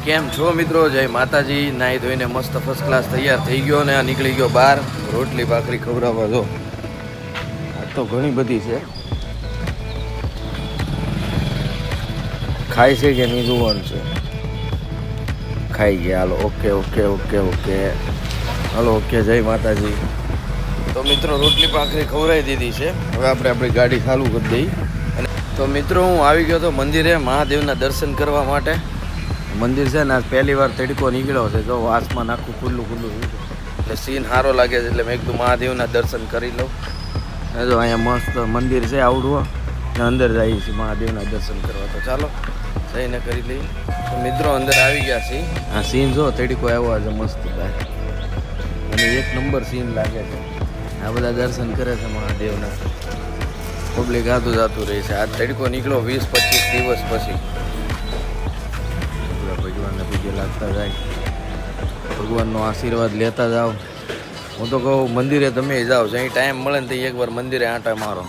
કેમ છો મિત્રો? જય માતાજી. નાહી ધોઈને મસ્ત ફર્સ્ટ ક્લાસ તૈયાર થઈ ગયો ને આ નીકળી ગયો બહાર રોટલી ભાખરી ખવડાવવા. જો આ તો ઘણી બધી છે, ખાય છે કે નહીં જોવાનું છે. ખાઈ ગયા. Hello okay okay okay okay hello okay. જય માતાજી. તો મિત્રો રોટલી ભાખરી ખવડાવી દીધી છે. હવે આપણે આપણી ગાડી ચાલુ કરી દઈ. અને તો મિત્રો હું આવી ગયો તો મંદિરે મહાદેવના દર્શન કરવા માટે. મંદિર છે ને આજ પહેલી વાર તડકો નીકળ્યો છે. જો આસમાન આખું ખુલ્લું ખુલ્લું એટલે સીન સારો લાગે છે. એટલે મેં કીધું મહાદેવના દર્શન કરી લઉં. ને જો અહીંયા મસ્ત મંદિર છે આવડું ને અંદર જઈએ છીએ મહાદેવના દર્શન કરવા. તો ચાલો જઈને કરી લઈએ. તો મિત્રો અંદર આવી ગયા છીએ. આ સીન જો તડકો આવ્યો છે મસ્ત ભાઈ, અને એક નંબર સીન લાગે છે. આ બધા દર્શન કરે છે મહાદેવના. પબ્લિક આતું જાતું રહે છે. આ તડકો નીકળ્યો 20-25 દિવસ પછી. ભગવાનને પૂજ્ય લાગતા જાય, ભગવાનનો આશીર્વાદ લેતા જાઓ. હું તો કહું મંદિરે તમે જાઓ, જ્યાં ટાઈમ મળે ને ત્યાં એકવાર મંદિરે આંટા મારો.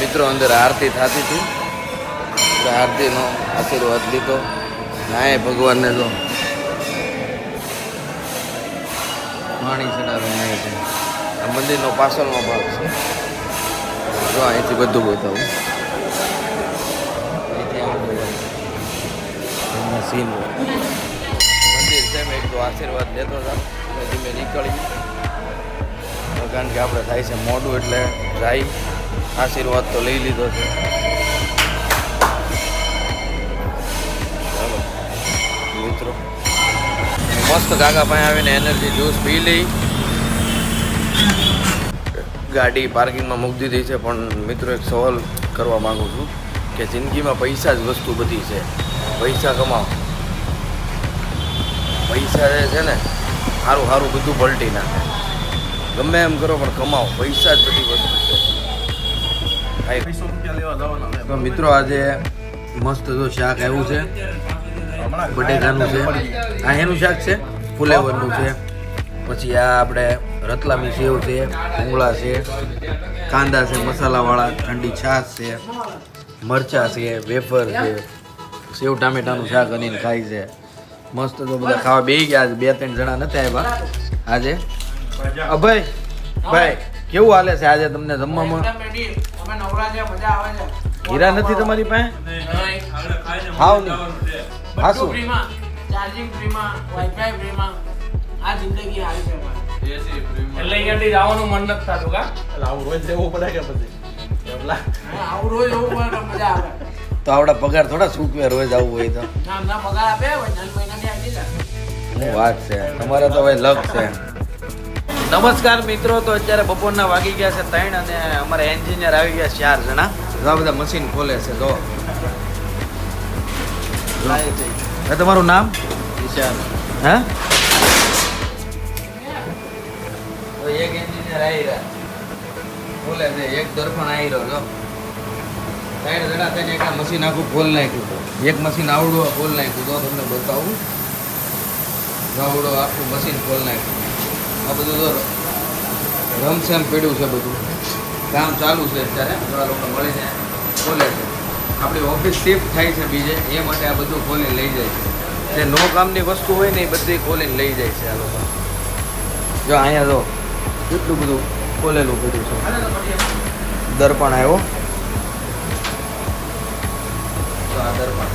મિત્રો અંદર આરતી થતી હતી, આરતીનો આશીર્વાદ લીધો. નાય ભગવાનને તો પાણી ચડાવે નાય છે. આ મંદિરનો પાછળનો ભાગ છે. જો અહીંથી બધું બતાવું. અહીંથી સીન મંદિર છે. મેં કીધું આશીર્વાદ લેતો હતા. ધીમે નીકળી, કારણ કે આપણે થાય છે મોડું એટલે જાય. આશીર્વાદ તો લઈ લીધો છે. ચાલો મિત્રો મસ્ત કાકા પાસે આવીને એનર્જી જ્યુસ પી લઈ. ગાડી પાર્કિંગમાં મૂકી દીધી છે. પણ મિત્રો એક સવાલ કરવા માગું છું કે જિંદગીમાં પૈસા જ વસ્તુ બધી છે. પૈસા કમાઓ. પૈસા જે છે ને સારું સારું બધું પલટી નાખે. ગમે એમ કરો પણ કમાઓ. પૈસા જ બધી વસ્તુ છે. તો મિત્રો આજે મસ્ત જો શાક આવ્યું છે, બટેકાનું છે. આ એનું શાક છે, ફુલેવરનું છે. પછી આ આપણે રતલામી સેવ છે, ભૂંગળા છે, કાંદા છે મસાલાવાળા, ઠંડી છાશ છે, મરચાં છે, વેફર છે, સેવ ટામેટાનું શાક કરીને ખાય છે. મસ્ત તો બધા ખાવા બેસી ગયા. આજે 2-3 જણા નથી આવ્યા આજે. અભય ભાઈ કેવું હાલે છે આજે તમને જમવામાં? હીરા નથી તમારી પાસે? હાવ નહીં. હાસુ ચાર્જિંગ ફ્રીમાં, વાઈફાઈ ફ્રીમાં. આ જિંદગી હારી છે એટલે અહીંયાથી જવાનું મન નથી થતું કા? એટલે આવું રોજ જવું પડે કે પછી આવું રોજ જવું પડે મજા આવે. તો આવડા પગાર થોડા સૂકવે રોજ આવવું હોય તો? ના પગાર આપે 9 મહિનાની આવી જાય. વાત છે તમારે તો ભાઈ લક છે. નમસ્કાર મિત્રો. તો અત્યારે બપોરના વાગી ગયા છે 3 અને અમારા એન્જિનિયર આવી ગયા 4 જણા. આ બધા મશીન ખોલે છે. જો તમારું નામ? ઈશાન. હા, તો એક એન્જિનિયર આવી રહ્યા ખોલે છે. એક દર્પણ આવી રહ્યો. જો 3 જણા થઈને એક મશીન આખું ખોલ નાખ્યું. એક મશીન આવડું ખોલ નાખ્યું. તો તમને બતાવું. આવડો આખું મશીન ખોલ નાખ્યું. આ બધું તો રમસેમ પડ્યું છે. બધું કામ ચાલુ છે અત્યારે. થોડા લોકો મળીને ખોલે છે. આપણી ઓફિસ શિફ્ટ થાય છે બીજે, એ માટે આ બધું ખોલીને લઈ જાય છે. જે નો કામની વસ્તુ હોય ને એ બધી ખોલીને લઈ જાય છે આ લોકો. જો અહીંયા જો કેટલું બધું ખોલેલું બધું છે. દર્પણ આવ્યો. તો આ દર્પણ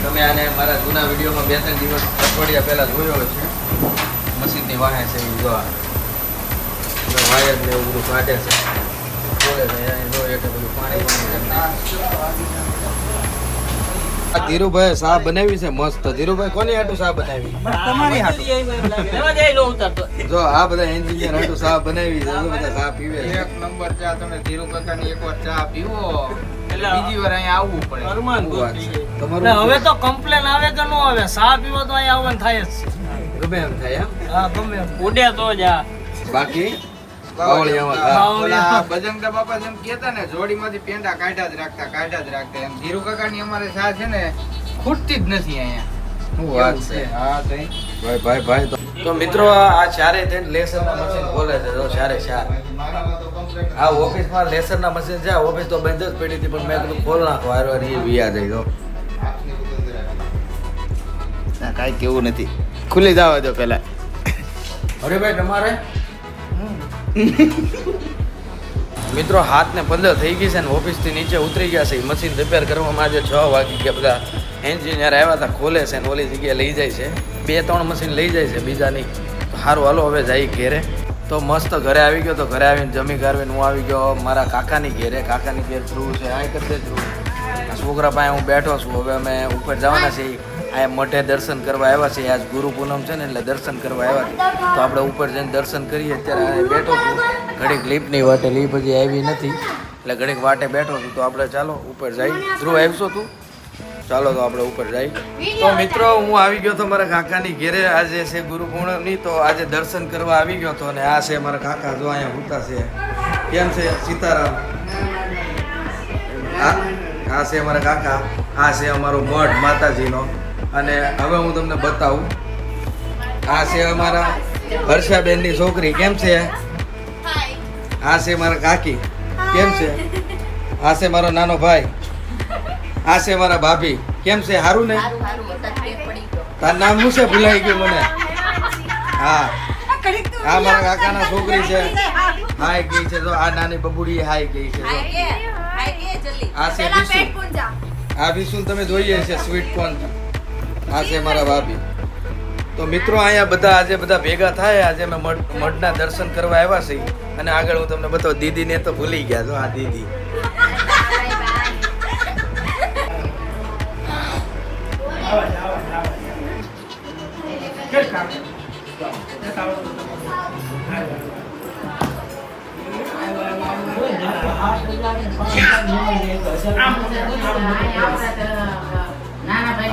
તમે આને મારા જૂના વિડીયોમાં 2-3 દિવસ અઠવાડિયા પહેલાં જોયો છે. મશીનની વાહે છે એ જો વાયર ને એવું બધું કાઢે છે. બોલે છે અહીં જો એટલે બધું પાણી ધીરુભાઈ શાહ બનાવી છે મસ્ત. ધીરુભાઈ કોની હાટું શાહ બનાવી? તમારી હાટું. જો આ બધા એન્જિનિયર હાટું શાહ બનાવી છે. જો બધા શાહ પીવે છે. એક નંબર ચા. તમે ધીરુ કાકાની એકવાર ચા પીવો એટલે બીજી વાર અહીંયા આવવું પડે. તમારું હવે તો કમ્પ્લેન આવે કે નો આવે, સા પીવો તો અહીંયા આવવાનું થાય જ છે. ગમે એમ થાય એમ. હા ગમે એમ. ઉડે તો જ આ. બાકી બાવળિયામાં ખા. ઓલા બજરંગા બાપા જેમ કહેતા ને જોડીમાંથી પેંડા કાઢ્યા જ રાખતા એમ ધીરુ કાકાની અમારે ચા છે ને ખૂટતી જ નથી અહીંયા. શું વાત છે. હા તઈ ભાઈ તો મિત્રો આ ચારે થઈને લેસરના મશીન ખોલે છે. જો ચારે ચાર આ ઓફિસમાં લેસરના મશીન છે. ઓફિસ તો બંધ જ પડી હતી પણ મેં કીધું ખોલ નાખો. હારવાર એ વિયા જાય. જો કાંઈ કેવું નથી. ખુલી જવા દો પેલા. અરે ભાઈ તમારે મિત્રો હાથ ને 15 થઈ ગઈ છે ને ઓફિસ થી નીચે ઉતરી ગયા છે. મશીન રિપેર કરવામાં આજે 6 વાગી ગયા. બધા એન્જિનિયર આવ્યા હતા, ખોલે છે ને ઓલી જગ્યાએ લઈ જાય છે. 2-3 મશીન લઈ જાય છે, બીજા નહીં. સારું હાલો હવે જાય ઘેરે. તો મસ્ત ઘરે આવી ગયો. તો ઘરે આવીને જમી ગારવીને હું આવી ગયો મારા કાકાની ઘેરે. કાકાની ઘેર ધ્રુવ છે, આ કરી દે ધ્રુવ. છોકરા પાસે હું બેઠો છું. હવે અમે ઉપર જવાના છીએ. આ મઠે દર્શન કરવા આવ્યા છે. આજ ગુરુ પૂનમ છે ને એટલે દર્શન કરવા આવ્યા છે. તો આપણે ઉપર જઈને દર્શન કરીએ. અત્યારે બેઠો છું ઘડીક લીપની વાટે. લીપ હજી આવી નથી એટલે ઘડીક વાટે બેઠો છું. તો આપણે ચાલો ઉપર જઈ. ધ્રુવ આવશો તું? ચાલો તો આપણે ઉપર જઈ. તો મિત્રો હું આવી ગયો તો મારા કાકાની ઘેરે. આજે છે ગુરુ પૂનમની. તો આજે દર્શન કરવા આવી ગયો તો. અને આ છે મારા કાકા. જો અહીંયા હુતા છે. કેમ છે સીતારામ? આ છે અમારા કાકા. આ છે અમારો મઠ માતાજીનો. અને હવે હું તમને બતાવું. આ છે અમારા હર્ષાબેનની છોકરી. કેમ છે? આ છે મારા કાકી. કેમ છે? આ છે મારો નાનો ભાઈ. આ છે મારા ભાભી. કેમ છે? હારું ને? તાર નામ શું છે? ભૂલાઈ ગયું મને. હા આ મારા કાકાના છોકરી છે. હાય ગઈ છે. જો આ નાની બબુડી હાય ગઈ છે. જો આ છે વિશુ. આ વિશુ તમે જોઈએ છે સ્વીટ કોર્ન. આ છે મારા ભાભી. તો મિત્રો અહીંયા બધા આજે બધા ભેગા થાય. આજે અમે મઠના દર્શન કરવા આવ્યા છીએ. અને આગળ હું તમને બતાવું. દીદીને તો ભૂલી ગયા. જો આ દીદી.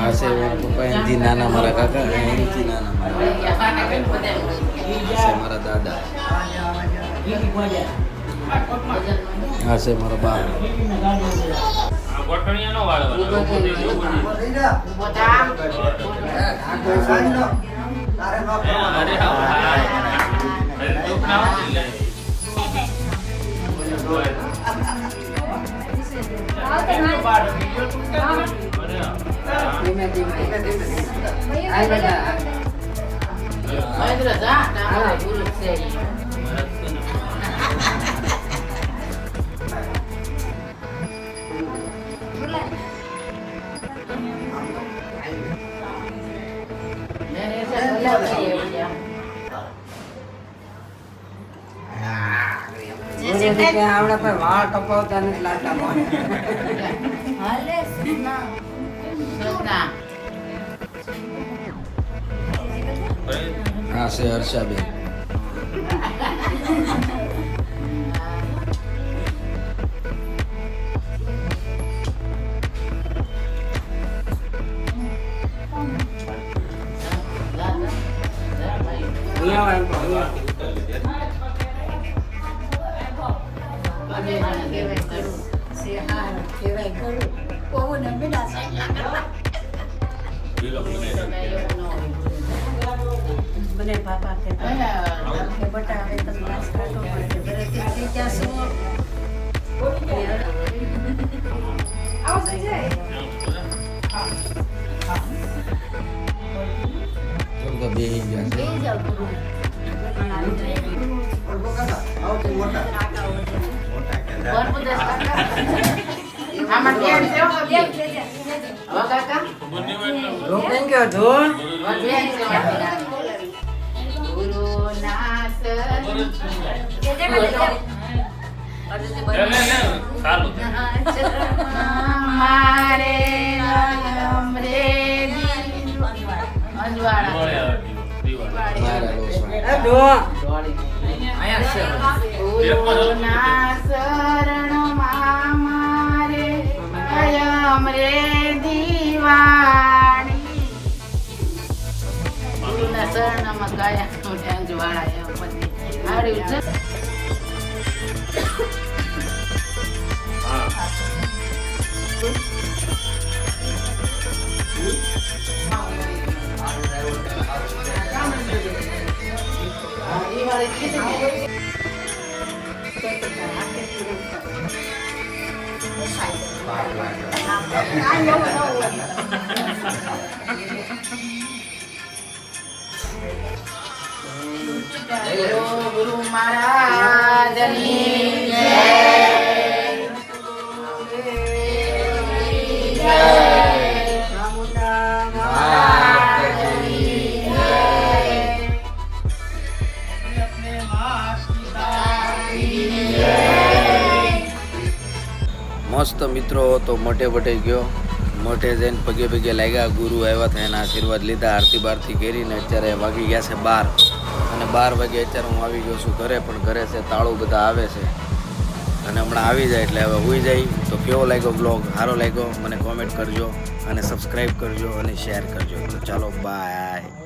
આ છે પપ્પા એમથી નાના મારા કાકા. એમથી નાના મારા મારા દાદા. આ છે મારા બા. આવડા પર વાળ કપાવતા નથી લાગતા. આ છે હર્ષાબેન. મને પાપા કે બટા હવે તમે ક્લાસ કાઢો પડે ઘરે ત્યાં શું તો બેહી ગયા મારે રંગ રે અજવાળા મારા લોસા. ગુરુના શરણમાં મારે કાયમ રે દિવાળી. ગુરુના શરણમાં કાયમ રે અજવાળા એમ પછી આવડ્યું છે. દિવાળી કીધી ગુરુ મહારાજની જય. મસ્ત મિત્રો તો મોટે બટે ગયો. મોટે જઈને પગે પગે લાગ્યા, ગુરુ આવ્યા હતા એના આશીર્વાદ લીધા, આરતી બારતી કરીને અત્યારે વાગી ગયા છે 12 અને 12 વાગે અત્યારે હું આવી ગયો છું ઘરે. પણ ઘરે છે તાળું બધા આવે છે અને હમણાં આવી જાય એટલે હવે હોઈ જાય. તો કેવો લાગ્યો બ્લોગ? સારો લાગ્યો મને કોમેન્ટ કરજો અને સબસ્ક્રાઈબ કરજો અને શેર કરજો. તો ચાલો બાય.